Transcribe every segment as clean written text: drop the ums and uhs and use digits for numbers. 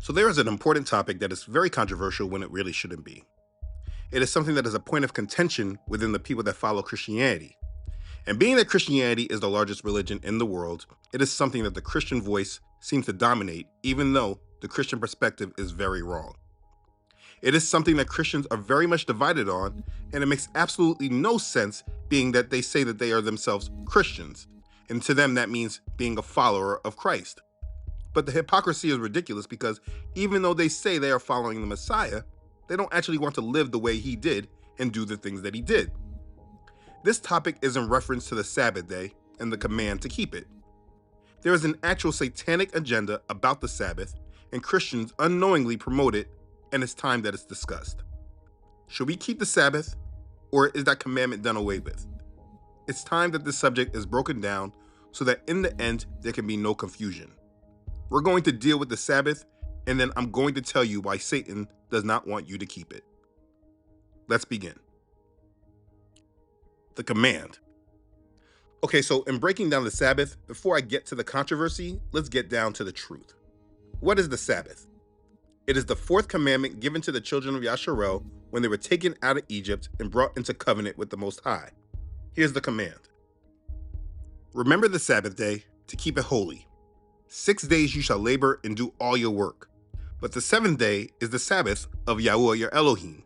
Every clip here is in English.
So there is an important topic that is very controversial when it really shouldn't be. It is something that is a point of contention within the people that follow Christianity. And being that Christianity is the largest religion in the world, it is something that the Christian voice seems to dominate, even though the Christian perspective is very wrong. It is something that Christians are very much divided on, and it makes absolutely no sense being that they say that they are themselves Christians. And to them, that means being a follower of Christ. But the hypocrisy is ridiculous because even though they say they are following the Messiah, they don't actually want to live the way he did and do the things that he did. This topic is in reference to the Sabbath day and the command to keep it. There is an actual satanic agenda about the Sabbath, and Christians unknowingly promote it, and it's time that it's discussed. Should we keep the Sabbath, or is that commandment done away with? It's time that this subject is broken down so that in the end there can be no confusion. We're going to deal with the Sabbath, and then I'm going to tell you why Satan does not want you to keep it. Let's begin. The command. Okay, so in breaking down the Sabbath, before I get to the controversy, let's get down to the truth. What is the Sabbath? It is the fourth commandment given to the children of Yasharel when they were taken out of Egypt and brought into covenant with the Most High. Here's the command. Remember the Sabbath day to keep it holy. 6 days you shall labor and do all your work. But the seventh day is the Sabbath of Yahweh your Elohim.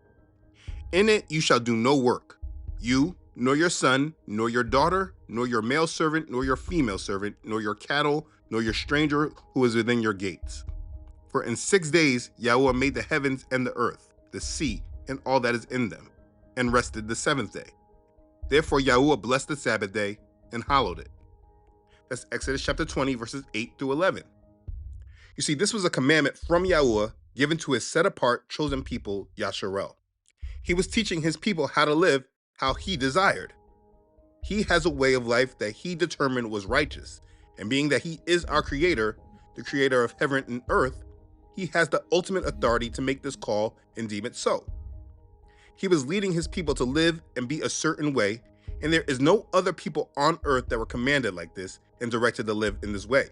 In it you shall do no work, you, nor your son, nor your daughter, nor your male servant, nor your female servant, nor your cattle, nor your stranger who is within your gates. For in 6 days Yahweh made the heavens and the earth, the sea, and all that is in them, and rested the seventh day. Therefore Yahweh blessed the Sabbath day and hallowed it. That's Exodus chapter 20, verses 8 through 11. You see, this was a commandment from Yahweh given to his set-apart, chosen people, Yasharel. He was teaching his people how to live how he desired. He has a way of life that he determined was righteous, and being that he is our creator, the creator of heaven and earth, he has the ultimate authority to make this call and deem it so. He was leading his people to live and be a certain way, and there is no other people on earth that were commanded like this and directed to live in this way.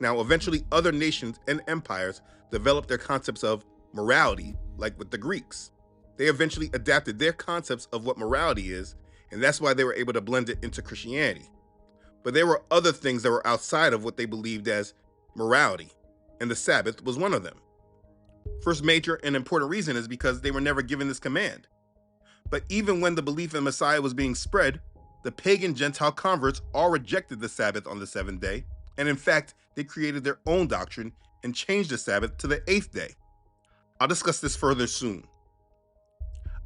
Now, eventually other nations and empires developed their concepts of morality, like with the Greeks. They eventually adapted their concepts of what morality is, and that's why they were able to blend it into Christianity. But there were other things that were outside of what they believed as morality, and the Sabbath was one of them. First major and important reason is because they were never given this command. But even when the belief in Messiah was being spread, the pagan Gentile converts all rejected the Sabbath on the seventh day, and in fact, they created their own doctrine and changed the Sabbath to the eighth day. I'll discuss this further soon.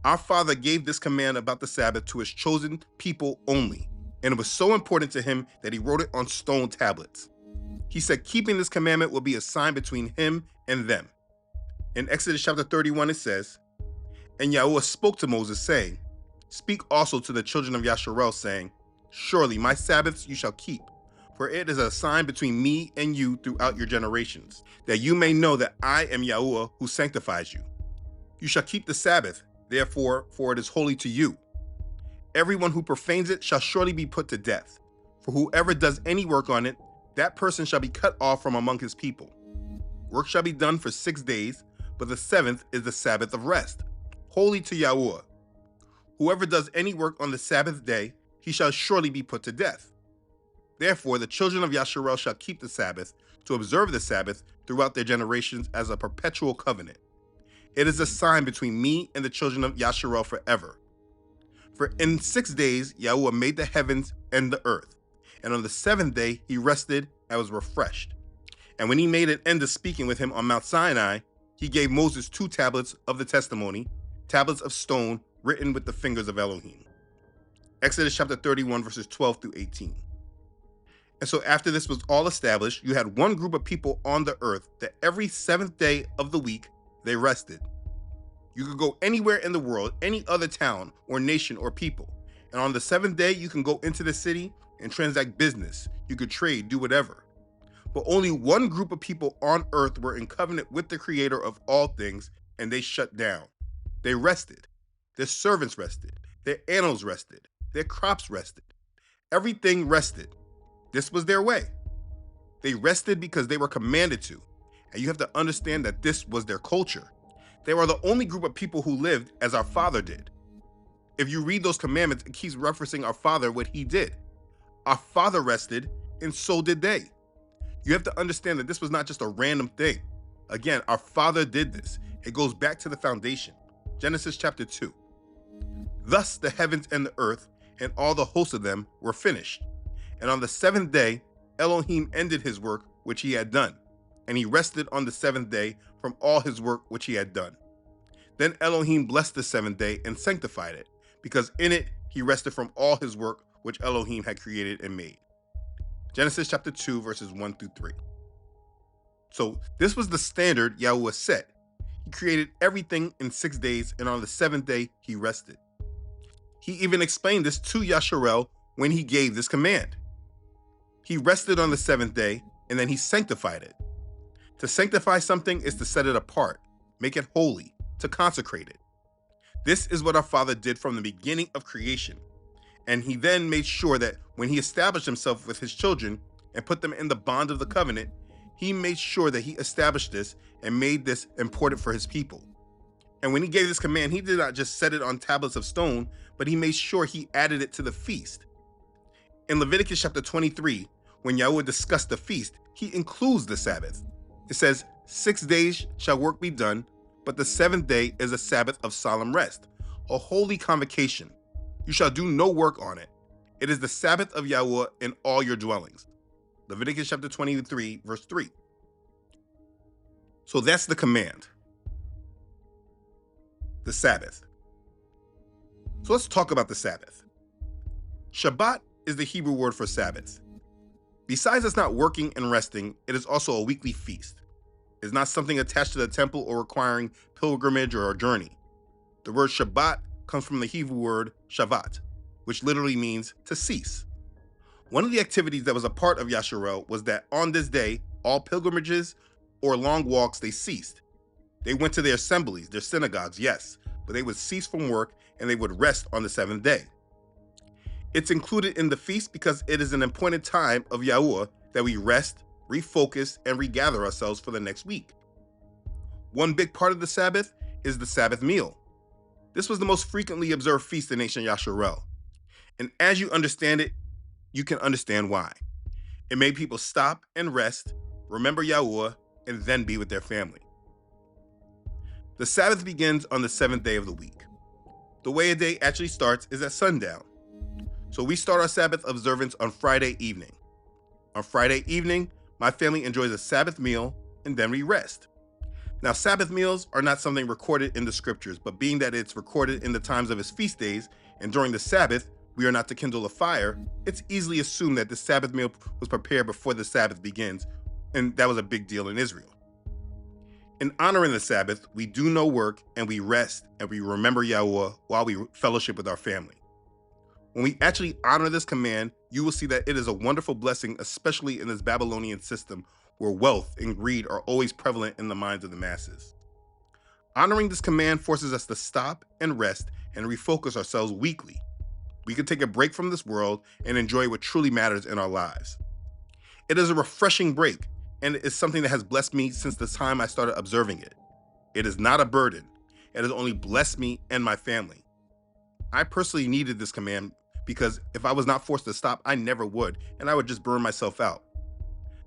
Our Father gave this command about the Sabbath to his chosen people only, and it was so important to him that he wrote it on stone tablets. He said keeping this commandment will be a sign between him and them. In Exodus chapter 31 it says, And Yahweh spoke to Moses, saying, Speak also to the children of Yasharel, saying, Surely my Sabbaths you shall keep, for it is a sign between me and you throughout your generations, that you may know that I am Yahweh who sanctifies you. You shall keep the Sabbath, therefore, for it is holy to you. Everyone who profanes it shall surely be put to death. For whoever does any work on it, that person shall be cut off from among his people. Work shall be done for 6 days, but the seventh is the Sabbath of rest, holy to Yahweh. Whoever does any work on the Sabbath day, he shall surely be put to death. Therefore, the children of Yasharel shall keep the Sabbath, to observe the Sabbath throughout their generations as a perpetual covenant. It is a sign between me and the children of Yasharel forever. For in 6 days Yahweh made the heavens and the earth, and on the seventh day he rested and was refreshed. And when he made an end of speaking with him on Mount Sinai, he gave Moses 2 tablets of the testimony, tablets of stone written with the fingers of Elohim. Exodus chapter 31, verses 12 through 18. And so after this was all established, you had one group of people on the earth that every seventh day of the week they rested. You could go anywhere in the world, any other town or nation or people. And on the seventh day, you can go into the city and transact business. You could trade, do whatever. But only one group of people on earth were in covenant with the creator of all things, and they shut down. They rested. Their servants rested. Their animals rested. Their crops rested. Everything rested. This was their way. They rested because they were commanded to, And you have to understand that this was their culture. They were the only group of people who lived as our Father did. If you read those commandments, it keeps referencing our Father, what he did. Our Father rested, and so did they. You have to understand that this was not just a random thing. Again, our Father did this. It goes back to the foundation. Genesis chapter 2. Thus the heavens and the earth and all the hosts of them were finished. And on the seventh day, Elohim ended his work which he had done. And he rested on the seventh day from all his work which he had done. Then Elohim blessed the seventh day and sanctified it, because in it he rested from all his work which Elohim had created and made. Genesis chapter 2, verses 1 through 3. So this was the standard Yahweh set. He created everything in 6 days, and on the seventh day he rested. He even explained this to Yasharel when he gave this command. He rested on the seventh day, and then he sanctified it. To sanctify something is to set it apart, make it holy, to consecrate it. This is what our Father did from the beginning of creation. And he then made sure that when he established himself with his children and put them in the bond of the covenant, he made sure that he established this and made this important for his people. And when he gave this command, he did not just set it on tablets of stone, but he made sure he added it to the feast. In Leviticus chapter 23, when Yahweh discussed the feast, he includes the Sabbath. It says, 6 days shall work be done, but the seventh day is a Sabbath of solemn rest, a holy convocation. You shall do no work on it. It is the Sabbath of Yahweh in all your dwellings. Leviticus chapter 23, verse 3. So that's the command. The Sabbath. So let's talk about the Sabbath. Shabbat is the Hebrew word for Sabbath. Besides us not working and resting, it is also a weekly feast. It is not something attached to the temple or requiring pilgrimage or a journey. The word Shabbat comes from the Hebrew word shavat, which literally means to cease. One of the activities that was a part of Yasharel was that on this day, all pilgrimages or long walks, they ceased. They went to their assemblies, their synagogues, yes, but they would cease from work and they would rest on the seventh day. It's included in the feast because it is an appointed time of Yahuwah that we rest, refocus, and regather ourselves for the next week. One big part of the Sabbath is the Sabbath meal. This was the most frequently observed feast in ancient Yasharel. And as you understand it, you can understand why. It made people stop and rest, remember Yahuwah, and then be with their family. The Sabbath begins on the seventh day of the week. The way a day actually starts is at sundown. So we start our Sabbath observance on Friday evening. On Friday evening, my family enjoys a Sabbath meal and then we rest. Now, Sabbath meals are not something recorded in the scriptures, but being that it's recorded in the times of his feast days and during the Sabbath, we are not to kindle a fire, it's easily assumed that the Sabbath meal was prepared before the Sabbath begins, and that was a big deal in Israel. In honoring the Sabbath, we do no work and we rest and we remember Yahuwah while we fellowship with our family. When we actually honor this command, you will see that it is a wonderful blessing, especially in this Babylonian system where wealth and greed are always prevalent in the minds of the masses. Honoring this command forces us to stop and rest and refocus ourselves weekly. We can take a break from this world and enjoy what truly matters in our lives. It is a refreshing break, and it is something that has blessed me since the time I started observing it. It is not a burden. It has only blessed me and my family. I personally needed this command because if I was not forced to stop, I never would, and I would just burn myself out.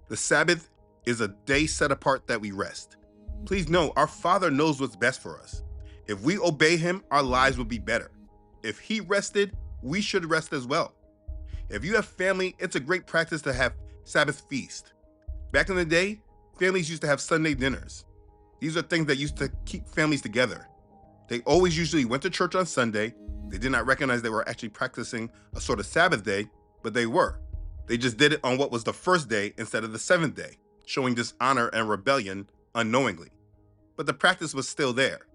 The Sabbath is a day set apart that we rest. Please know, our Father knows what's best for us. If we obey him, our lives will be better. If he rested, we should rest as well. If you have family, it's a great practice to have Sabbath feast. Back in the day, families used to have Sunday dinners. These are things that used to keep families together. They always usually went to church on Sunday. They did not recognize they were actually practicing a sort of Sabbath day, but they were. They just did it on what was the first day instead of the seventh day, showing dishonor and rebellion unknowingly. But the practice was still there.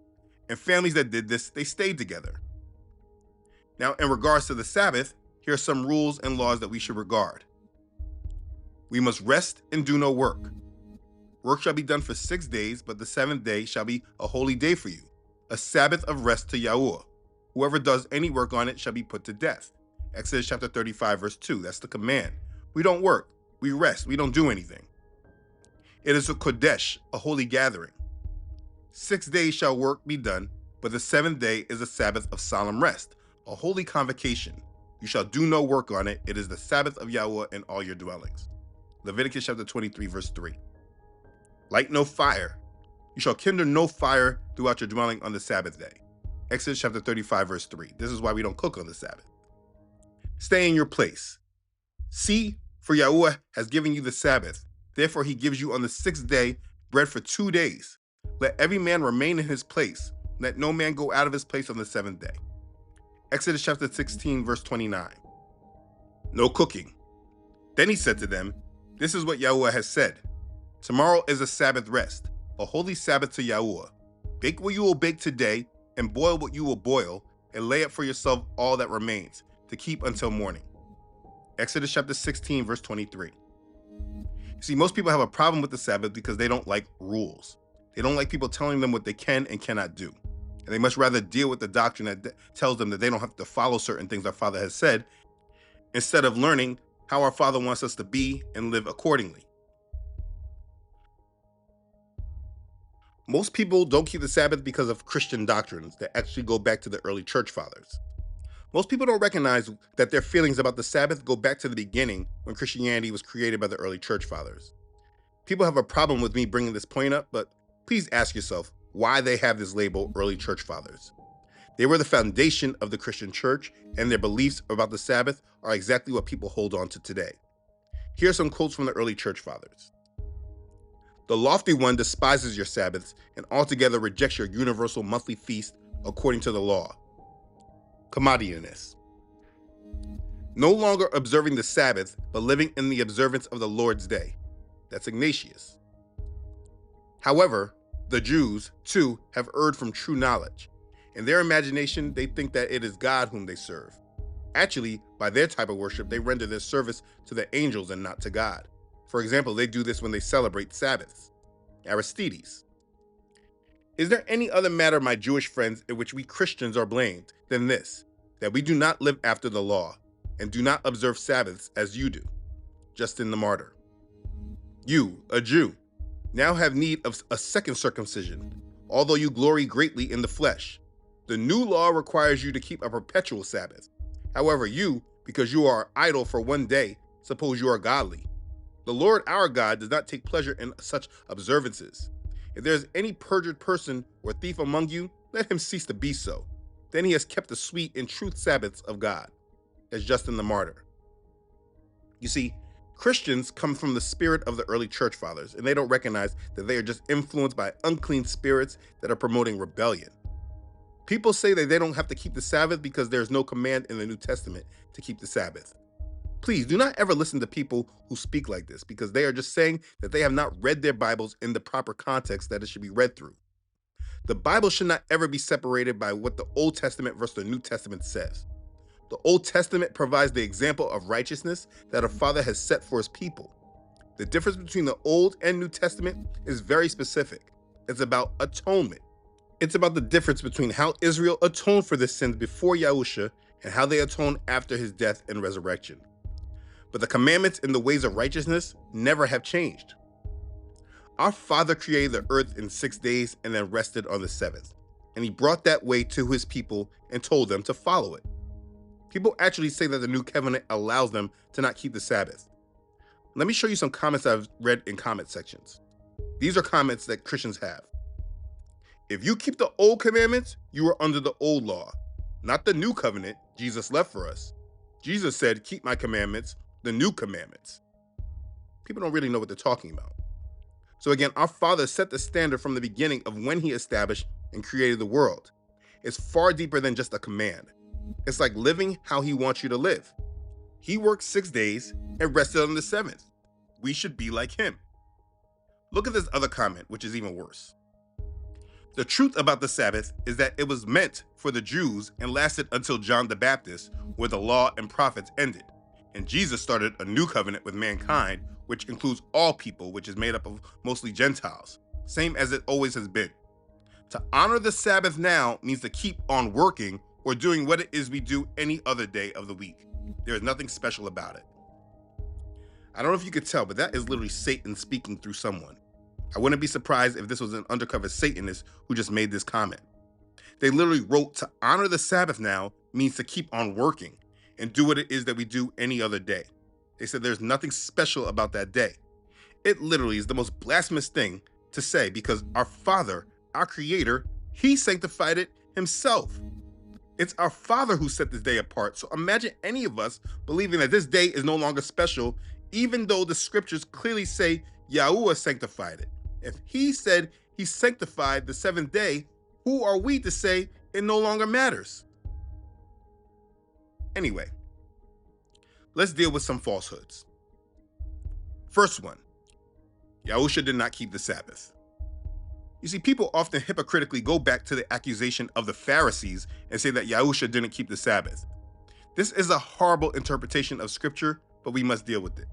And families that did this, they stayed together. Now, in regards to the Sabbath, here are some rules and laws that we should regard. We must rest and do no work. Work shall be done for 6 days, but the seventh day shall be a holy day for you, a Sabbath of rest to Yahuwah. Whoever does any work on it shall be put to death. Exodus chapter 35, verse 2. That's the command. We don't work. We rest. We don't do anything. It is a Kodesh, a holy gathering. 6 days shall work be done, but the seventh day is a Sabbath of solemn rest, a holy convocation. You shall do no work on it. It is the Sabbath of Yahweh in all your dwellings. Leviticus chapter 23, verse 3. Light no fire. You shall kindle no fire throughout your dwelling on the Sabbath day. Exodus chapter 35, verse 3. This is why we don't cook on the Sabbath. Stay in your place. See, for Yahweh has given you the Sabbath. Therefore he gives you on the sixth day bread for 2 days. Let every man remain in his place. Let no man go out of his place on the seventh day. Exodus chapter 16, verse 29. No cooking. Then he said to them, this is what Yahweh has said. Tomorrow is a Sabbath rest, a holy Sabbath to Yahweh. Bake what you will bake today, and boil what you will boil, and lay up for yourself all that remains, to keep until morning. Exodus chapter 16, verse 23. See, most people have a problem with the Sabbath because they don't like rules. They don't like people telling them what they can and cannot do. And they much rather deal with the doctrine that tells them that they don't have to follow certain things our Father has said, instead of learning how our Father wants us to be and live accordingly. Most people don't keep the Sabbath because of Christian doctrines that actually go back to the early church fathers. Most people don't recognize that their feelings about the Sabbath go back to the beginning when Christianity was created by the early church fathers. People have a problem with me bringing this point up, but please ask yourself why they have this label early church fathers. They were the foundation of the Christian church, and their beliefs about the Sabbath are exactly what people hold on to today. Here are some quotes from the early church fathers. The lofty one despises your Sabbaths and altogether rejects your universal monthly feast according to the law. Commodianess. No longer observing the Sabbath, but living in the observance of the Lord's day. That's Ignatius. However, the Jews, too, have erred from true knowledge. In their imagination, they think that it is God whom they serve. Actually, by their type of worship, they render their service to the angels and not to God. For example, they do this when they celebrate Sabbaths. Aristides. Is there any other matter, my Jewish friends, in which we Christians are blamed than this, that we do not live after the law and do not observe Sabbaths as you do? Justin the Martyr. You, a Jew, now have need of a second circumcision, although you glory greatly in the flesh. The new law requires you to keep a perpetual Sabbath. However, you, because you are idle for 1 day, suppose you are godly. The Lord our God does not take pleasure in such observances. If there is any perjured person or thief among you, let him cease to be so. Then he has kept the sweet and truth Sabbaths of God. That's Justin the Martyr. You see, Christians come from the spirit of the early church fathers, and they don't recognize that they are just influenced by unclean spirits that are promoting rebellion. People say that they don't have to keep the Sabbath because there is no command in the New Testament to keep the Sabbath. Please do not ever listen to people who speak like this, because they are just saying that they have not read their Bibles in the proper context that it should be read through. The Bible should not ever be separated by what the Old Testament versus the New Testament says. The Old Testament provides the example of righteousness that our Father has set for his people. The difference between the Old and New Testament is very specific. It's about atonement. It's about the difference between how Israel atoned for their sins before Yahusha and how they atone after his death and resurrection. But the commandments and the ways of righteousness never have changed. Our Father created the earth in 6 days and then rested on the seventh. And he brought that way to his people and told them to follow it. People actually say that the new covenant allows them to not keep the Sabbath. Let me show you some comments I've read in comment sections. These are comments that Christians have. If you keep the old commandments, you are under the old law, not the new covenant Jesus left for us. Jesus said, keep my commandments, the new commandments. People don't really know what they're talking about. So again, our Father set the standard from the beginning of when he established and created the world. It's far deeper than just a command. It's like living how he wants you to live. He worked 6 days and rested on the seventh. We should be like him. Look at this other comment, which is even worse. The truth about the Sabbath is that it was meant for the Jews and lasted until John the Baptist, where the law and prophets ended. And Jesus started a new covenant with mankind, which includes all people, which is made up of mostly Gentiles, same as it always has been. To honor the Sabbath now means to keep on working or doing what it is we do any other day of the week. There is nothing special about it. I don't know if you could tell, but that is literally Satan speaking through someone. I wouldn't be surprised if this was an undercover Satanist who just made this comment. They literally wrote, to honor the Sabbath now means to keep on working and do what it is that we do any other day. They said there's nothing special about that day. It literally is the most blasphemous thing to say because our Father, our Creator, He sanctified it Himself. It's our Father who set this day apart. So imagine any of us believing that this day is no longer special, even though the scriptures clearly say Yahuwah sanctified it. If He said He sanctified the seventh day, who are we to say it no longer matters? Anyway, let's deal with some falsehoods. First one, Yahusha did not keep the Sabbath. You see, people often hypocritically go back to the accusation of the Pharisees and say that Yahusha didn't keep the Sabbath. This is a horrible interpretation of scripture, but we must deal with it.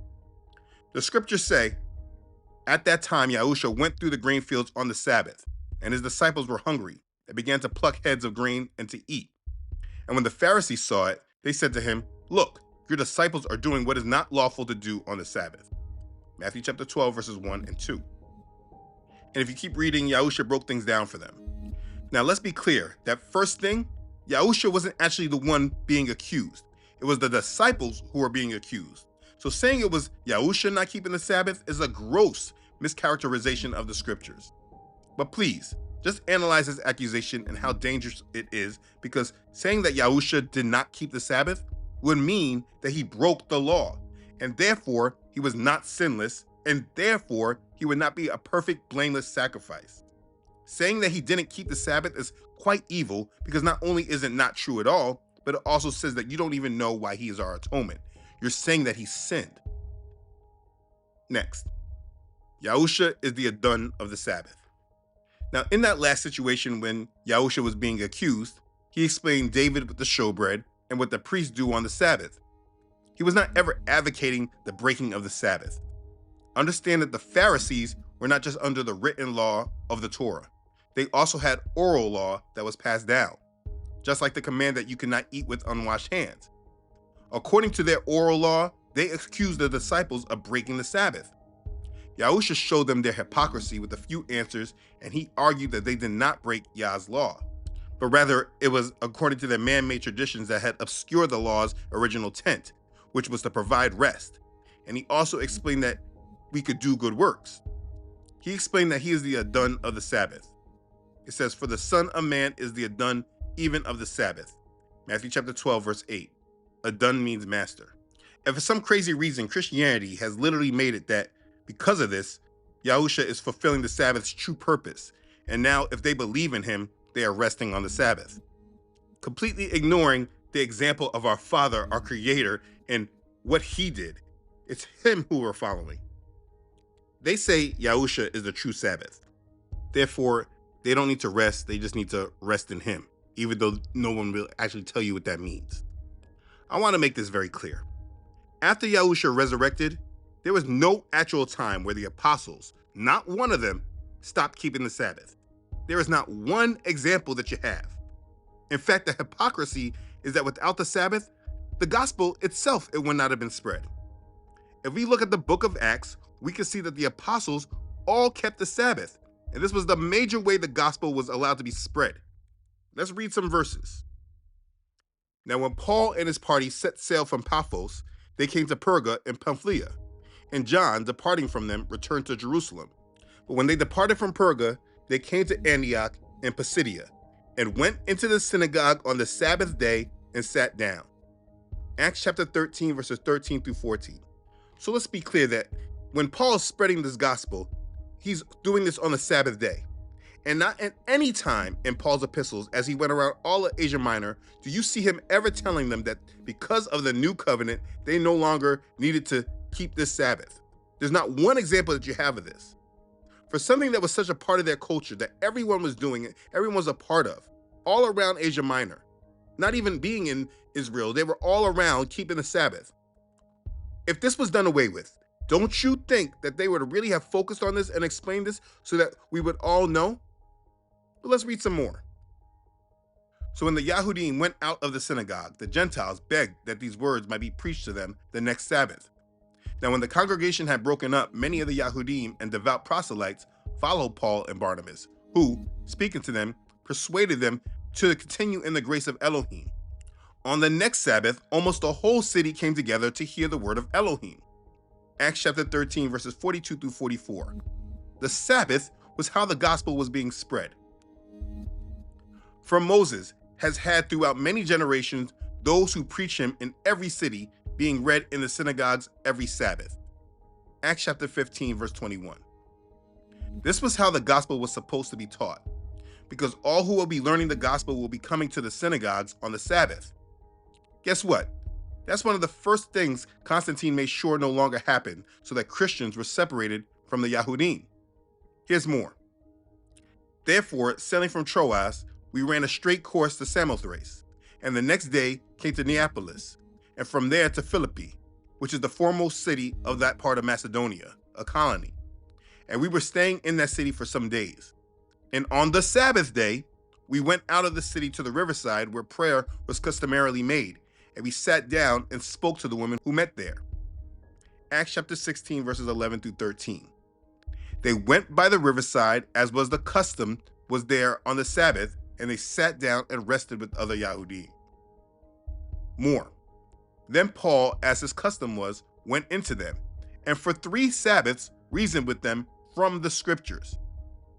The scriptures say, at that time Yahusha went through the grain fields on the Sabbath, and his disciples were hungry. They began to pluck heads of grain and to eat. And when the Pharisees saw it, they said to him, look, your disciples are doing what is not lawful to do on the Sabbath. Matthew chapter 12, verses 1 and 2. And if you keep reading, Yahusha broke things down for them. Now let's be clear, that first thing, Yahusha wasn't actually the one being accused. It was the disciples who were being accused. So saying it was Yahusha not keeping the Sabbath is a gross mischaracterization of the scriptures. But please, just analyze this accusation and how dangerous it is, because saying that Yahusha did not keep the Sabbath would mean that he broke the law, and therefore he was not sinless, and therefore he would not be a perfect, blameless sacrifice. Saying that he didn't keep the Sabbath is quite evil, because not only is it not true at all, but it also says that you don't even know why he is our atonement. You're saying that he sinned. Next, Yahusha is the Adon of the Sabbath. Now, in that last situation when Yahusha was being accused, he explained David with the showbread and what the priests do on the Sabbath. He was not ever advocating the breaking of the Sabbath. Understand that the Pharisees were not just under the written law of the Torah. They also had oral law that was passed down, just like the command that you cannot eat with unwashed hands. According to their oral law, they accused the disciples of breaking the Sabbath. Yahusha showed them their hypocrisy with a few answers, and he argued that they did not break Yah's law, but rather it was according to their man-made traditions that had obscured the law's original intent, which was to provide rest. And he also explained that we could do good works. He explained that he is the Adon of the Sabbath. It says, for the Son of Man is the Adon even of the Sabbath. Matthew chapter 12, verse 8. Adon means master. And for some crazy reason, Christianity has literally made it that because of this, Yahusha is fulfilling the Sabbath's true purpose. And now if they believe in him, they are resting on the Sabbath, completely ignoring the example of our Father, our Creator, and what he did. It's him who we're following. They say Yahusha is the true Sabbath. Therefore, they don't need to rest. They just need to rest in him, even though no one will actually tell you what that means. I want to make this very clear. After Yahusha resurrected, there was no actual time where the apostles, not one of them, stopped keeping the Sabbath. There is not one example that you have. In fact, the hypocrisy is that without the Sabbath, the gospel itself, it would not have been spread. If we look at the book of Acts, we can see that the apostles all kept the Sabbath, and this was the major way the gospel was allowed to be spread. Let's read some verses. Now, when Paul and his party set sail from Paphos, they came to Perga in Pamphylia, and John, departing from them, returned to Jerusalem. But when they departed from Perga, they came to Antioch in Pisidia, and went into the synagogue on the Sabbath day and sat down. Acts chapter 13, verses 13 through 14. So let's be clear that when Paul is spreading this gospel, he's doing this on the Sabbath day. And not at any time in Paul's epistles, as he went around all of Asia Minor, do you see him ever telling them that because of the new covenant, they no longer needed to keep this Sabbath. There's not one example that you have of this. For something that was such a part of their culture that everyone was doing it, everyone was a part of, all around Asia Minor, not even being in Israel, they were all around keeping the Sabbath. If this was done away with, don't you think that they would really have focused on this and explained this so that we would all know? But let's read some more. So when the Yahudim went out of the synagogue, the Gentiles begged that these words might be preached to them the next Sabbath. Now when the congregation had broken up, many of the Yahudim and devout proselytes followed Paul and Barnabas, who, speaking to them, persuaded them to continue in the grace of Elohim. On the next Sabbath, almost the whole city came together to hear the word of Elohim. Acts chapter 13, verses 42 through 44. The Sabbath was how the gospel was being spread. For Moses has had throughout many generations those who preach him in every city, being read in the synagogues every Sabbath. Acts chapter 15, verse 21. This was how the gospel was supposed to be taught, because all who will be learning the gospel will be coming to the synagogues on the Sabbath. Guess what? That's one of the first things Constantine made sure no longer happened, so that Christians were separated from the Yahudim. Here's more. Therefore, sailing from Troas, we ran a straight course to Samothrace, and the next day came to Neapolis, and from there to Philippi, which is the foremost city of that part of Macedonia, a colony. And we were staying in that city for some days. And on the Sabbath day, we went out of the city to the riverside where prayer was customarily made, and we sat down and spoke to the women who met there. Acts chapter 16, verses 11 through 13. They went by the riverside, as was the custom was there on the Sabbath, and they sat down and rested with other Yahudi. More. Then Paul, as his custom was, went into them, and for 3 Sabbaths reasoned with them from the scriptures.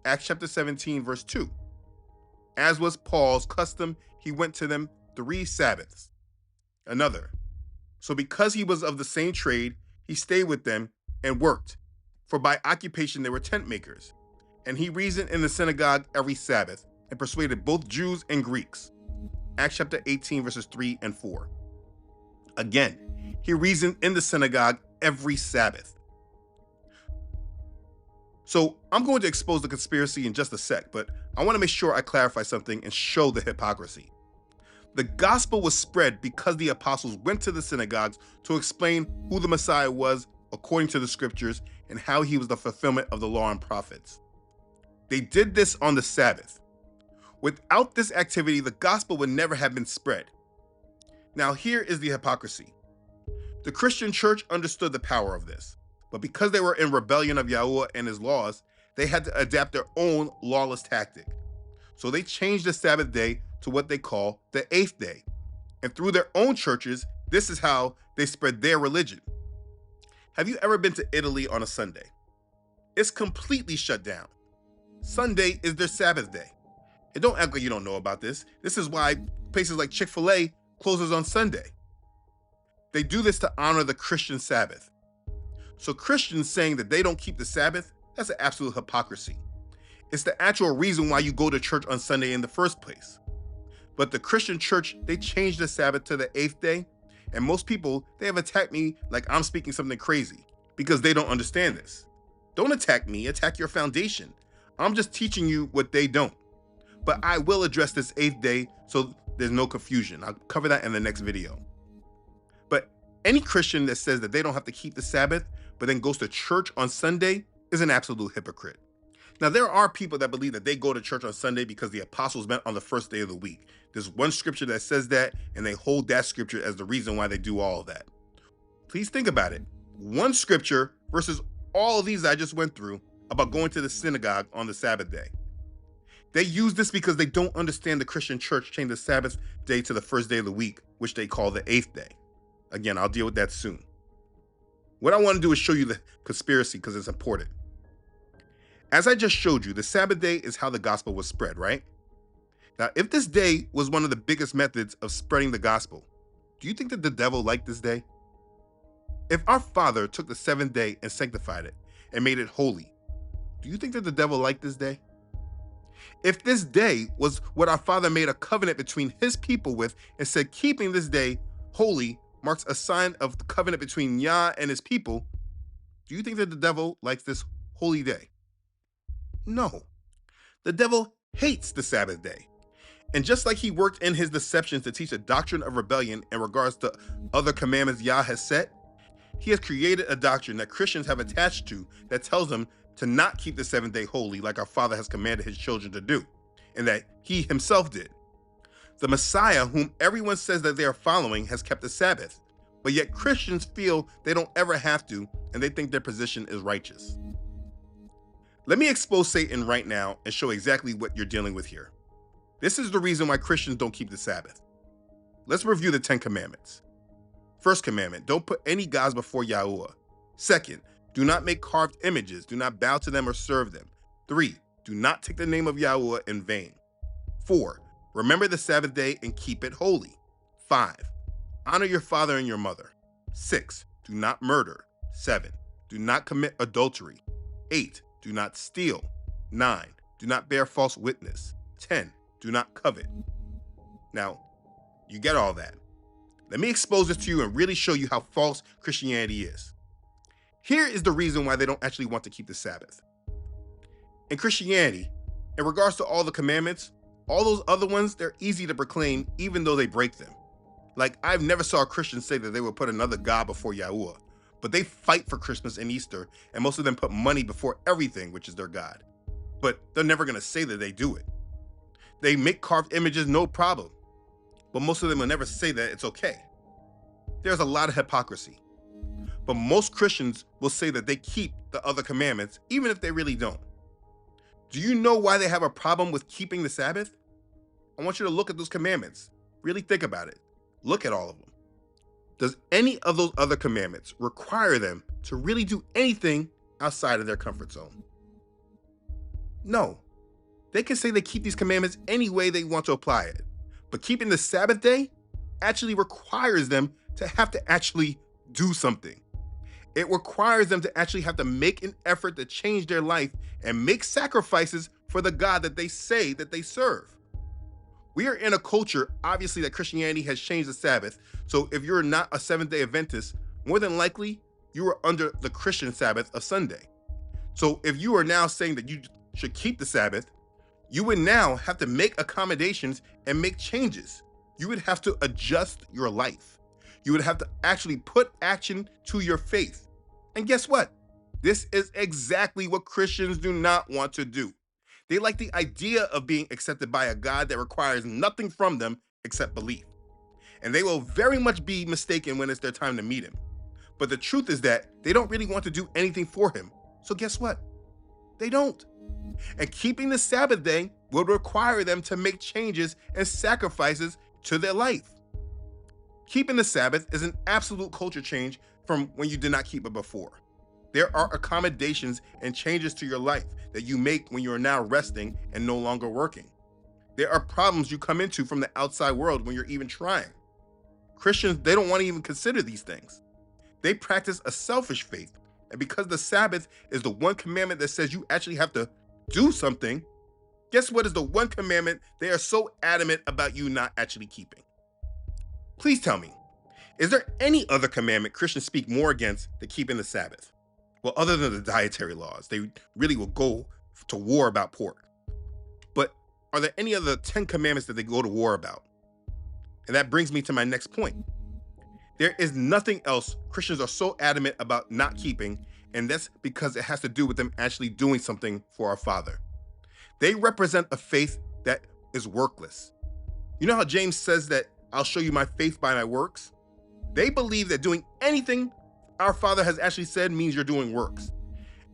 Acts chapter 17, verse 2. As was Paul's custom, he went to them 3 Sabbaths. Another. So because he was of the same trade, he stayed with them and worked, for by occupation they were tent makers. And he reasoned in the synagogue every Sabbath, and persuaded both Jews and Greeks. Acts chapter 18, verses 3 and 4. Again, he reasoned in the synagogue every Sabbath. So I'm going to expose the conspiracy in just a sec, but I want to make sure I clarify something and show the hypocrisy. The gospel was spread because the apostles went to the synagogues to explain who the Messiah was according to the scriptures and how he was the fulfillment of the law and prophets. They did this on the Sabbath. Without this activity, the gospel would never have been spread. Now, here is the hypocrisy. The Christian church understood the power of this, but because they were in rebellion of Yahuwah and his laws, they had to adapt their own lawless tactic. So they changed the Sabbath day to what they call the 8th day. And through their own churches, this is how they spread their religion. Have you ever been to Italy on a Sunday? It's completely shut down. Sunday is their Sabbath day. And don't act like you don't know about this. This is why places like Chick-fil-A closes on Sunday. They do this to honor the Christian Sabbath. So Christians saying that they don't keep the Sabbath, that's an absolute hypocrisy. It's the actual reason why you go to church on Sunday in the first place. But the Christian church, they changed the Sabbath to the 8th day, and most people, they have attacked me like I'm speaking something crazy because they don't understand this. Don't attack me, attack your foundation. I'm just teaching you what they don't. But I will address this 8th day so there's no confusion. I'll cover that in the next video. But any Christian that says that they don't have to keep the Sabbath, but then goes to church on Sunday is an absolute hypocrite. Now, there are people that believe that they go to church on Sunday because the apostles met on the first day of the week. There's one scripture that says that, and they hold that scripture as the reason why they do all of that. Please think about it. One scripture versus all of these I just went through about going to the synagogue on the Sabbath day. They use this because they don't understand the Christian church changed the Sabbath day to the first day of the week, which they call the 8th day. Again, I'll deal with that soon. What I want to do is show you the conspiracy because it's important. As I just showed you, the Sabbath day is how the gospel was spread, right? Now, if this day was one of the biggest methods of spreading the gospel, do you think that the devil liked this day? If our Father took the 7th day and sanctified it and made it holy, do you think that the devil liked this day? If this day was what our Father made a covenant between his people with and said keeping this day holy marks a sign of the covenant between Yah and his people, do you think that the devil likes this holy day? No. The devil hates the Sabbath day. And just like he worked in his deceptions to teach a doctrine of rebellion in regards to other commandments Yah has set, he has created a doctrine that Christians have attached to that tells them to not keep the 7th day holy like our Father has commanded his children to do, and that he himself did. The Messiah, whom everyone says that they are following, has kept the Sabbath, but yet Christians feel they don't ever have to, and they think their position is righteous. Let me expose Satan right now and show exactly what you're dealing with here. This is the reason why Christians don't keep the Sabbath. Let's review the 10 commandments. First commandment, don't put any gods before Yahuwah. Second, do not make carved images. Do not bow to them or serve them. 3, do not take the name of Yahuwah in vain. 4, remember the Sabbath day and keep it holy. 5, honor your father and your mother. 6, do not murder. 7, do not commit adultery. 8, do not steal. 9, do not bear false witness. 10, do not covet. Now, you get all that. Let me expose this to you and really show you how false Christianity is. Here is the reason why they don't actually want to keep the Sabbath. In Christianity, in regards to all the commandments, all those other ones, they're easy to proclaim even though they break them. Like, I've never saw a Christian say that they would put another God before Yahuwah, but they fight for Christmas and Easter, and most of them put money before everything, which is their God. But they're never going to say that they do it. They make carved images, no problem, but most of them will never say that it's okay. There's a lot of hypocrisy. But most Christians will say that they keep the other commandments, even if they really don't. Do you know why they have a problem with keeping the Sabbath? I want you to look at those commandments. Really think about it. Look at all of them. Does any of those other commandments require them to really do anything outside of their comfort zone? No. They can say they keep these commandments any way they want to apply it. But keeping the Sabbath day actually requires them to have to actually do something. It requires them to actually have to make an effort to change their life and make sacrifices for the God that they say that they serve. We are in a culture, obviously, that Christianity has changed the Sabbath. So if you're not a Seventh-day Adventist, more than likely, you are under the Christian Sabbath of Sunday. So if you are now saying that you should keep the Sabbath, you would now have to make accommodations and make changes. You would have to adjust your life. You would have to actually put action to your faith. And guess what? This is exactly what Christians do not want to do. They like the idea of being accepted by a God that requires nothing from them except belief. And they will very much be mistaken when it's their time to meet him. But the truth is that they don't really want to do anything for him. So guess what? They don't. And keeping the Sabbath day will require them to make changes and sacrifices to their life. Keeping the Sabbath is an absolute culture change from when you did not keep it before. There are accommodations and changes to your life that you make when you are now resting and no longer working. There are problems you come into from the outside world when you're even trying. Christians, they don't want to even consider these things. They practice a selfish faith. And because the Sabbath is the one commandment that says you actually have to do something, guess what is the one commandment they are so adamant about you not actually keeping? Please tell me, is there any other commandment Christians speak more against than keeping the Sabbath? Well, other than the dietary laws, they really will go to war about pork. But are there any other 10 commandments that they go to war about? And that brings me to my next point. There is nothing else Christians are so adamant about not keeping, and that's because it has to do with them actually doing something for our Father. They represent a faith that is workless. You know how James says that I'll show you my faith by my works? They believe that doing anything our Father has actually said means you're doing works.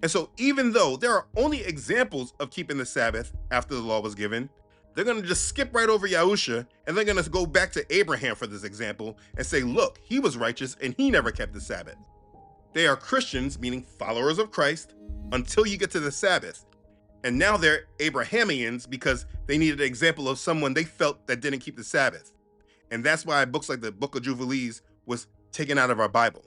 And so even though there are only examples of keeping the Sabbath after the law was given, they're going to just skip right over Yahusha, and they're going to go back to Abraham for this example and say, look, he was righteous and he never kept the Sabbath. They are Christians, meaning followers of Christ, until you get to the Sabbath. And now they're Abrahamians because they needed an example of someone they felt that didn't keep the Sabbath. And that's why books like the Book of Jubilees was taken out of our Bible.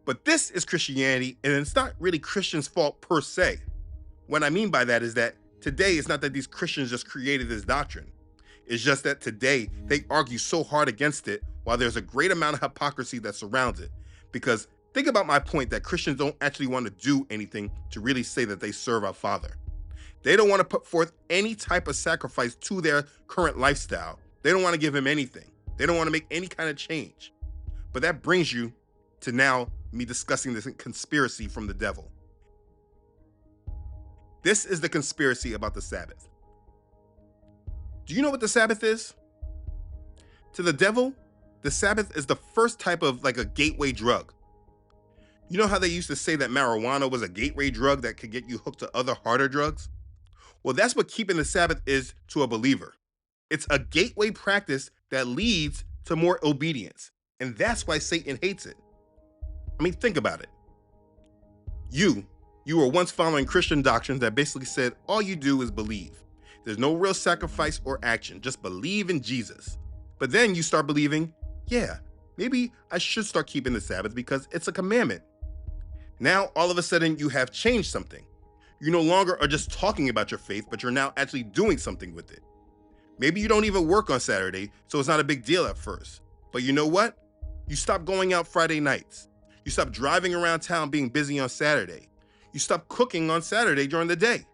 But this is Christianity, and it's not really Christians' fault per se. What I mean by that is that today it's not that these Christians just created this doctrine. It's just that today they argue so hard against it while there's a great amount of hypocrisy that surrounds it. Because think about my point that Christians don't actually want to do anything to really say that they serve our Father. They don't want to put forth any type of sacrifice to their current lifestyle. They don't want to give him anything. They don't want to make any kind of change. But that brings you to now me discussing this conspiracy from the devil. This is the conspiracy about the Sabbath. Do you know what the Sabbath is? To the devil, the Sabbath is the first type of like a gateway drug. You know how they used to say that marijuana was a gateway drug that could get you hooked to other harder drugs? Well, that's what keeping the Sabbath is to a believer. It's a gateway practice that leads to more obedience. And that's why Satan hates it. I mean, think about it. You, you were once following Christian doctrines that basically said all you do is believe. There's no real sacrifice or action, just believe in Jesus. But then you start believing, yeah, maybe I should start keeping the Sabbath because it's a commandment. Now, all of a sudden, you have changed something. You no longer are just talking about your faith, but you're now actually doing something with it. Maybe you don't even work on Saturday, so it's not a big deal at first. But you know what? You stop going out Friday nights. You stop driving around town being busy on Saturday. You stop cooking on Saturday during the day.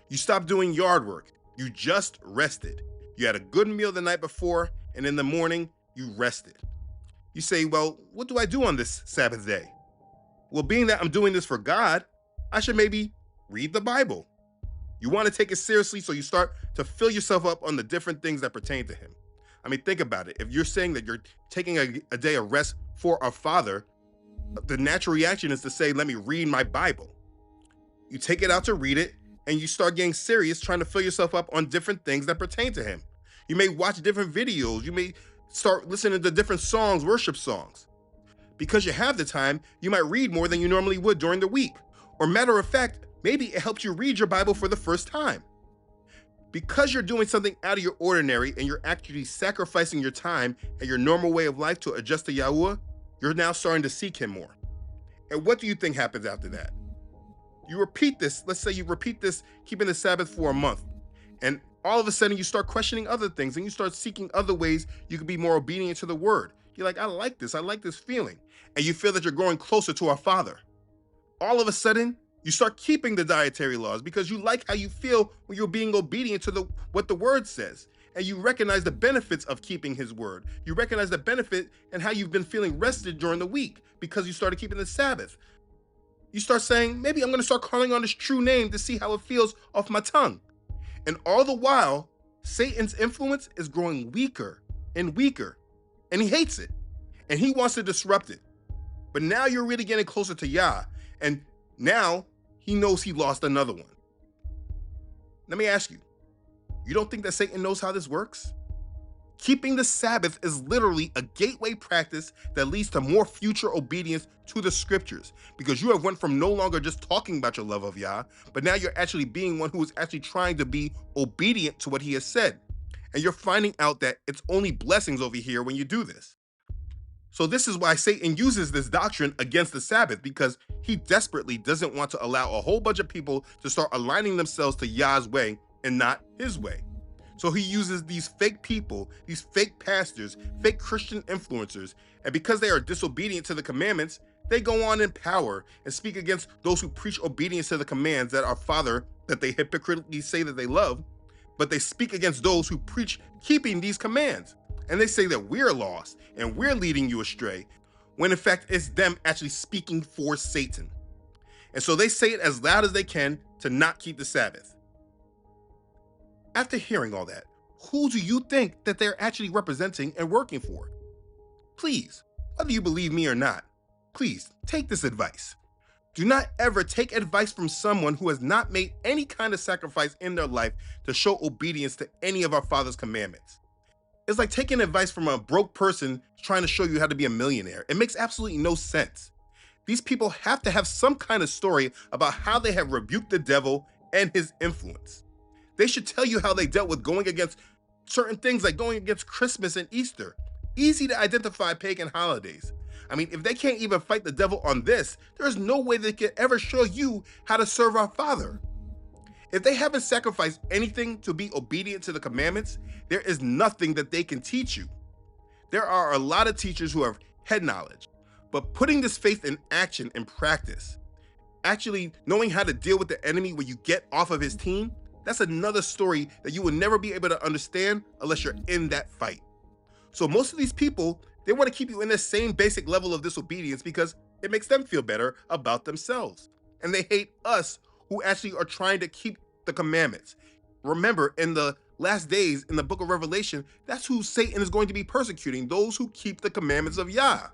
You stop doing yard work. You just rested. You had a good meal the night before, and in the morning, you rested. You say, well, what do I do on this Sabbath day? Well, being that I'm doing this for God, I should maybe read the Bible. You want to take it seriously, so you start to fill yourself up on the different things that pertain to Him. I mean, think about it. If you're saying that you're taking a day of rest for our Father, the natural reaction is to say, let me read my Bible. You take it out to read it, and you start getting serious, trying to fill yourself up on different things that pertain to Him. You may watch different videos. You may start listening to different songs, worship songs. Because you have the time, you might read more than you normally would during the week. Or matter of fact, maybe it helps you read your Bible for the first time. Because you're doing something out of your ordinary and you're actually sacrificing your time and your normal way of life to adjust to Yahuwah, you're now starting to seek Him more. And what do you think happens after that? You repeat this. Let's say you repeat this, keeping the Sabbath for a month. And all of a sudden you start questioning other things and you start seeking other ways you can be more obedient to the word. You're like, I like this feeling. And you feel that you're growing closer to our Father. All of a sudden, you start keeping the dietary laws because you like how you feel when you're being obedient to what the word says. And you recognize the benefits of keeping His word. You recognize the benefit and how you've been feeling rested during the week because you started keeping the Sabbath. You start saying, maybe I'm going to start calling on His true name to see how it feels off my tongue. And all the while, Satan's influence is growing weaker and weaker. And he hates it. And he wants to disrupt it. But now you're really getting closer to Yah. And now he knows he lost another one. Let me ask you, you don't think that Satan knows how this works? Keeping the Sabbath is literally a gateway practice that leads to more future obedience to the scriptures, because you have went from no longer just talking about your love of Yah, but now you're actually being one who is actually trying to be obedient to what He has said. And you're finding out that it's only blessings over here when you do this. So this is why Satan uses this doctrine against the Sabbath, because he desperately doesn't want to allow a whole bunch of people to start aligning themselves to Yah's way and not His way. So he uses these fake people, these fake pastors, fake Christian influencers, and because they are disobedient to the commandments, they go on in power and speak against those who preach obedience to the commands that our Father, that they hypocritically say that they love, but they speak against those who preach keeping these commands. And they say that we're lost and we're leading you astray, when in fact it's them actually speaking for Satan. And so they say it as loud as they can to not keep the Sabbath. After hearing all that, who do you think that they're actually representing and working for? Please, whether you believe me or not, please take this advice. Do not ever take advice from someone who has not made any kind of sacrifice in their life to show obedience to any of our Father's commandments. It's like taking advice from a broke person trying to show you how to be a millionaire. It makes absolutely no sense. These people have to have some kind of story about how they have rebuked the devil and his influence. They should tell you how they dealt with going against certain things, like going against Christmas and Easter. Easy to identify pagan holidays. I mean, if they can't even fight the devil on this, there's no way they can ever show you how to serve our Father. If they haven't sacrificed anything to be obedient to the commandments, there is nothing that they can teach you. There are a lot of teachers who have head knowledge, but putting this faith in action and practice, actually knowing how to deal with the enemy when you get off of his team, that's another story that you will never be able to understand unless you're in that fight. So most of these people, they want to keep you in the same basic level of disobedience because it makes them feel better about themselves. And they hate us who actually are trying to keep the commandments. Remember, in the last days in the book of Revelation, that's who Satan is going to be persecuting, those who keep the commandments of Yah.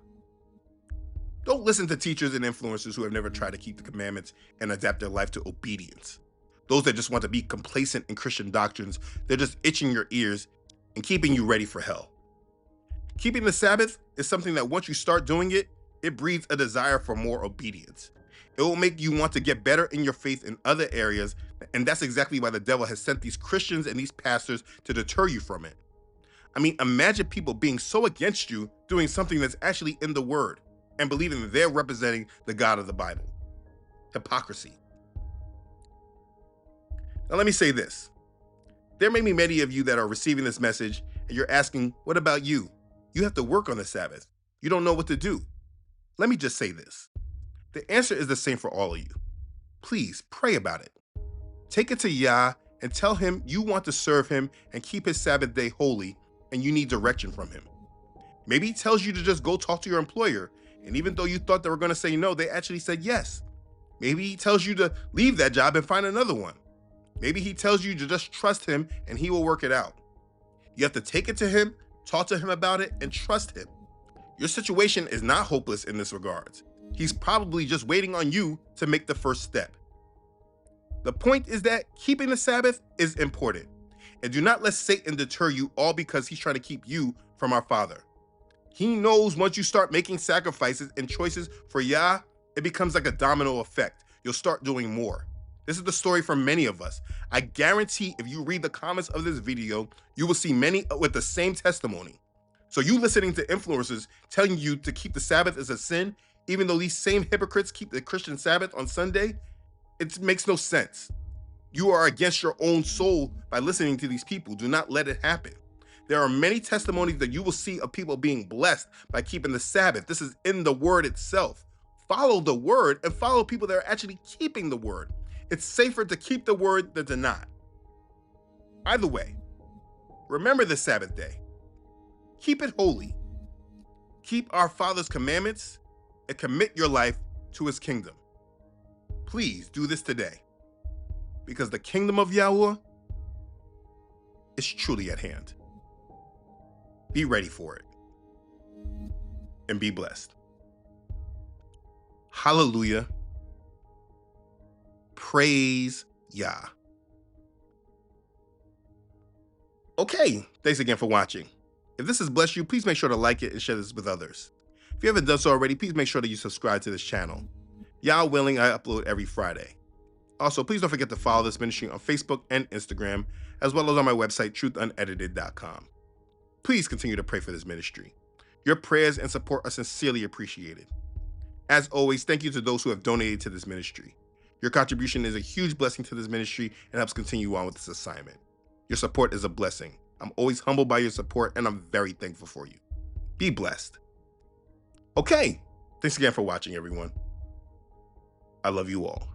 Don't listen to teachers and influencers who have never tried to keep the commandments and adapt their life to obedience. Those that just want to be complacent in Christian doctrines, they're just itching your ears and keeping you ready for hell. Keeping the Sabbath is something that once you start doing it, it breeds a desire for more obedience. It will make you want to get better in your faith in other areas, and that's exactly why the devil has sent these Christians and these pastors to deter you from it. I mean, imagine people being so against you doing something that's actually in the Word and believing that they're representing the God of the Bible. Hypocrisy. Now, let me say this. There may be many of you that are receiving this message and you're asking, what about you? You have to work on the Sabbath. You don't know what to do. Let me just say this. The answer is the same for all of you. Please pray about it. Take it to Yah and tell him you want to serve him and keep his Sabbath day holy, and you need direction from him. Maybe he tells you to just go talk to your employer, and even though you thought they were going to say no, they actually said yes. Maybe he tells you to leave that job and find another one. Maybe he tells you to just trust him and he will work it out. You have to take it to him, talk to him about it, and trust him. Your situation is not hopeless in this regards. He's probably just waiting on you to make the first step. The point is that keeping the Sabbath is important. And do not let Satan deter you all because he's trying to keep you from our Father. He knows once you start making sacrifices and choices for Yah, it becomes like a domino effect. You'll start doing more. This is the story for many of us. I guarantee if you read the comments of this video, you will see many with the same testimony. So you listening to influencers telling you to keep the Sabbath is a sin, even though these same hypocrites keep the Christian Sabbath on Sunday, it makes no sense. You are against your own soul by listening to these people. Do not let it happen. There are many testimonies that you will see of people being blessed by keeping the Sabbath. This is in the Word itself. Follow the Word and follow people that are actually keeping the Word. It's safer to keep the Word than to not. Either way, remember the Sabbath day. Keep it holy. Keep our Father's commandments and commit your life to his kingdom. Please do this today, because the kingdom of Yahweh is truly at hand. Be ready for it and be blessed. Hallelujah. Praise Yah. Okay, thanks again for watching. If this has blessed you, please make sure to like it and share this with others. If you haven't done so already, please make sure that you subscribe to this channel. Yah willing, I upload every Friday. Also, please don't forget to follow this ministry on Facebook and Instagram, as well as on my website, truthunedited.com. Please continue to pray for this ministry. Your prayers and support are sincerely appreciated. As always, thank you to those who have donated to this ministry. Your contribution is a huge blessing to this ministry and helps continue on with this assignment. Your support is a blessing. I'm always humbled by your support, and I'm very thankful for you. Be blessed. Okay, thanks again for watching, everyone. I love you all.